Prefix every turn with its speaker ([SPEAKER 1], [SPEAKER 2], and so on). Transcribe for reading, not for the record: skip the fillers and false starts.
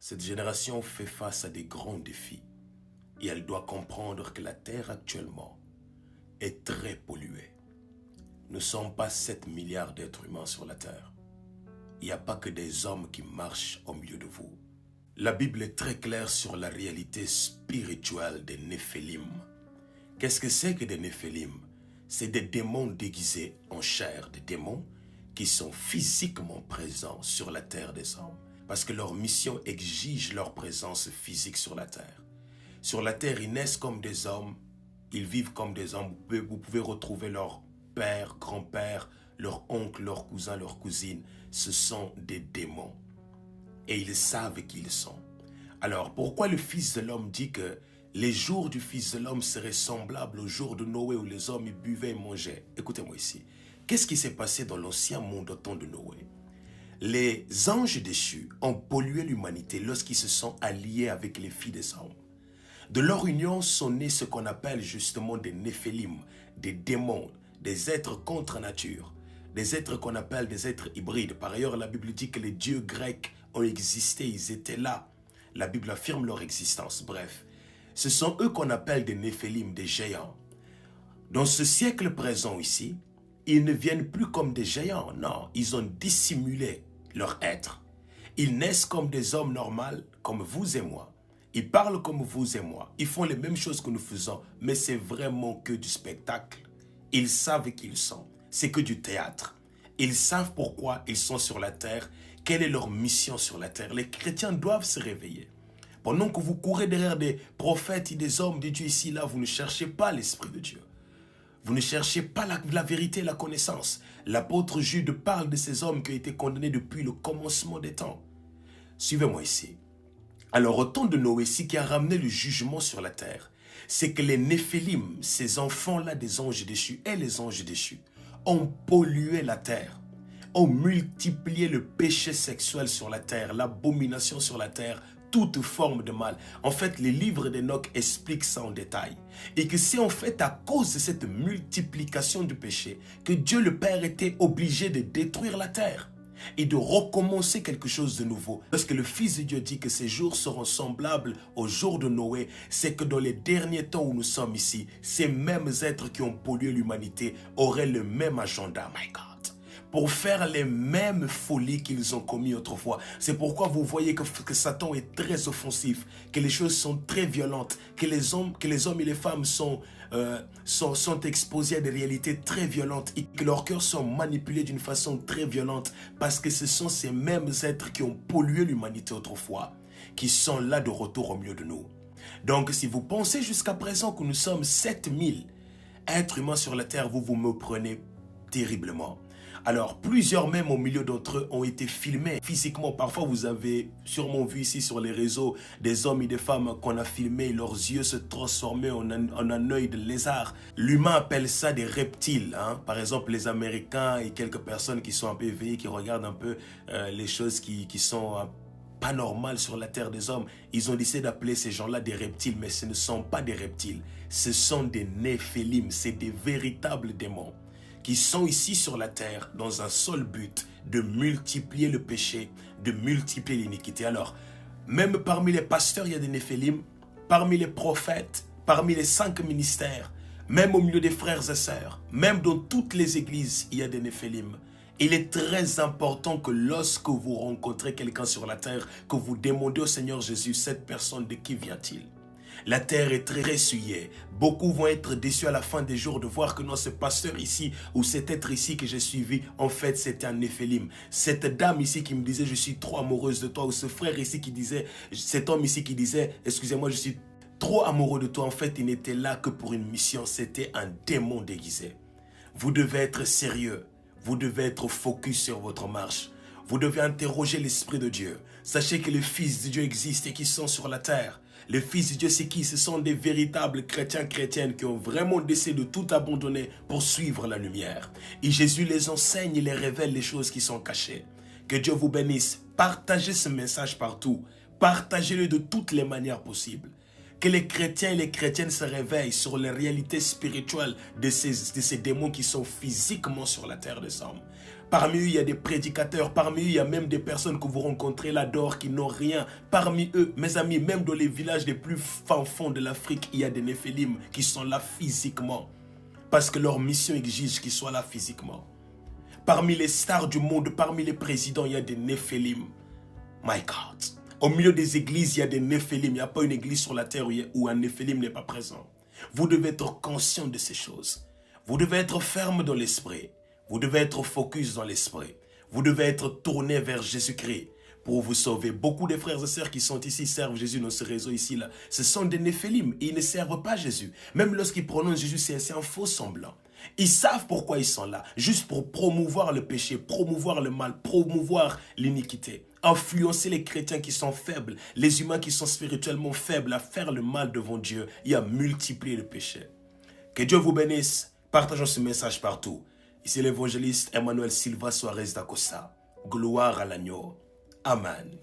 [SPEAKER 1] Cette génération fait face à des grands défis et elle doit comprendre que la terre actuellement est très polluée. Nous ne sommes pas 7 milliards d'êtres humains sur la terre. Il n'y a pas que des hommes qui marchent au milieu de vous. La Bible est très claire sur la réalité spirituelle des Néphilim. Qu'est-ce que c'est que des Néphilim? C'est des démons déguisés en chair, des démons qui sont physiquement présents sur la terre des hommes. Parce que leur mission exige leur présence physique sur la terre. Sur la terre, ils naissent comme des hommes, ils vivent comme des hommes. Vous pouvez retrouver leur père, grand-père, leur oncle, leur cousin, leur cousine. Ce sont des démons. Et ils savent qui ils sont. Alors, pourquoi le Fils de l'homme dit que les jours du Fils de l'homme seraient semblables aux jours de Noé où les hommes buvaient et mangeaient? Écoutez-moi ici. Qu'est-ce qui s'est passé dans l'ancien monde au temps de Noé? Les anges déchus ont pollué l'humanité lorsqu'ils se sont alliés avec les filles des hommes. De leur union sont nés ce qu'on appelle justement des Néphilim, des démons, des êtres contre nature, des êtres qu'on appelle des êtres hybrides. Par ailleurs, la Bible dit que les dieux grecs ont existé, ils étaient là. La Bible affirme leur existence. Bref, ce sont eux qu'on appelle des Néphilim, des géants. Dans ce siècle présent ici, ils ne viennent plus comme des géants, non, ils ont dissimulé leur être. Ils naissent comme des hommes normaux, comme vous et moi. Ils parlent comme vous et moi. Ils font les mêmes choses que nous faisons, mais c'est vraiment que du spectacle. Ils savent qui ils sont. C'est que du théâtre. Ils savent pourquoi ils sont sur la terre, quelle est leur mission sur la terre. Les chrétiens doivent se réveiller. Pendant que vous courez derrière des prophètes et des hommes de Dieu ici, là, vous ne cherchez pas l'Esprit de Dieu. Vous ne cherchez pas la vérité et la connaissance. L'apôtre Jude parle de ces hommes qui ont été condamnés depuis le commencement des temps. Suivez-moi ici. Alors, au temps de Noé ici, qui a ramené le jugement sur la terre, c'est que les Néphilim, ces enfants-là des anges déchus et les anges déchus, ont pollué la terre, ont multiplié le péché sexuel sur la terre, l'abomination sur la terre, toute forme de mal. En fait, les livres d'Enoch expliquent ça en détail. Et que c'est en fait à cause de cette multiplication du péché que Dieu le Père était obligé de détruire la terre et de recommencer quelque chose de nouveau. Lorsque le Fils de Dieu dit que ces jours seront semblables aux jours de Noé, c'est que dans les derniers temps où nous sommes ici, ces mêmes êtres qui ont pollué l'humanité auraient le même agenda. My God. Pour faire les mêmes folies qu'ils ont commis autrefois. C'est pourquoi vous voyez que Satan est très offensif, que les choses sont très violentes, que les hommes et les femmes sont exposés à des réalités très violentes et que leurs cœurs sont manipulés d'une façon très violente parce que ce sont ces mêmes êtres qui ont pollué l'humanité autrefois, qui sont là de retour au milieu de nous. Donc si vous pensez jusqu'à présent que nous sommes 7000 êtres humains sur la terre, vous me prenez terriblement. Alors, plusieurs même au milieu d'entre eux ont été filmés physiquement. Parfois, vous avez sûrement vu ici sur les réseaux des hommes et des femmes qu'on a filmés, leurs yeux se transformaient en un œil de lézard. L'humain appelle ça des reptiles. Hein? Par exemple, les Américains et quelques personnes qui sont un peu éveillées, qui regardent un peu les choses qui sont pas normales sur la terre des hommes. Ils ont décidé d'appeler ces gens-là des reptiles, mais ce ne sont pas des reptiles. Ce sont des Néphilim, c'est des véritables démons qui sont ici sur la terre dans un seul but, de multiplier le péché, de multiplier l'iniquité. Alors, même parmi les pasteurs, il y a des Néphilim, parmi les prophètes, parmi les 5 ministères, même au milieu des frères et sœurs, même dans toutes les églises, il y a des Néphilim. Il est très important que lorsque vous rencontrez quelqu'un sur la terre, que vous demandez au Seigneur Jésus, cette personne, de qui vient-il? La terre est très essuyée. Beaucoup vont être déçus à la fin des jours de voir que non, ce pasteur ici ou cet être ici que j'ai suivi, en fait, c'était un Néphilim. Cette dame ici qui me disait, je suis trop amoureuse de toi, ou ce frère ici qui disait, cet homme ici qui disait, excusez-moi, je suis trop amoureux de toi. En fait, il n'était là que pour une mission. C'était un démon déguisé. Vous devez être sérieux. Vous devez être focus sur votre marche. Vous devez interroger l'Esprit de Dieu. Sachez que les fils de Dieu existent et qui sont sur la terre. Les fils de Dieu, c'est qui? Ce sont des véritables chrétiennes qui ont vraiment décidé de tout abandonner pour suivre la lumière. Et Jésus les enseigne et les révèle les choses qui sont cachées. Que Dieu vous bénisse. Partagez ce message partout. Partagez-le de toutes les manières possibles. Que les chrétiens et les chrétiennes se réveillent sur les réalités spirituelles de ces démons qui sont physiquement sur la terre des hommes. Parmi eux, il y a des prédicateurs. Parmi eux, il y a même des personnes que vous rencontrez là dehors qui n'ont rien. Parmi eux, mes amis, même dans les villages les plus fins-fonds de l'Afrique, il y a des néphilim qui sont là physiquement. Parce que leur mission exige qu'ils soient là physiquement. Parmi les stars du monde, parmi les présidents, il y a des néphilim. My God. Au milieu des églises, il y a des néphilim. Il n'y a pas une église sur la terre où un néphilim n'est pas présent. Vous devez être conscient de ces choses. Vous devez être ferme dans l'esprit. Vous devez être focus dans l'esprit. Vous devez être tourné vers Jésus-Christ pour vous sauver. Beaucoup de frères et sœurs qui sont ici servent Jésus dans ce réseau ici. Là. Ce sont des néphilim et ils ne servent pas Jésus. Même lorsqu'ils prononcent Jésus, c'est un faux semblant. Ils savent pourquoi ils sont là. Juste pour promouvoir le péché, promouvoir le mal, promouvoir l'iniquité. Influencer les chrétiens qui sont faibles, les humains qui sont spirituellement faibles à faire le mal devant Dieu et à multiplier le péché. Que Dieu vous bénisse. Partageons ce message partout. Ici l'évangéliste Emmanuel Silva Suarez da Costa. Gloire à l'agneau. Amen.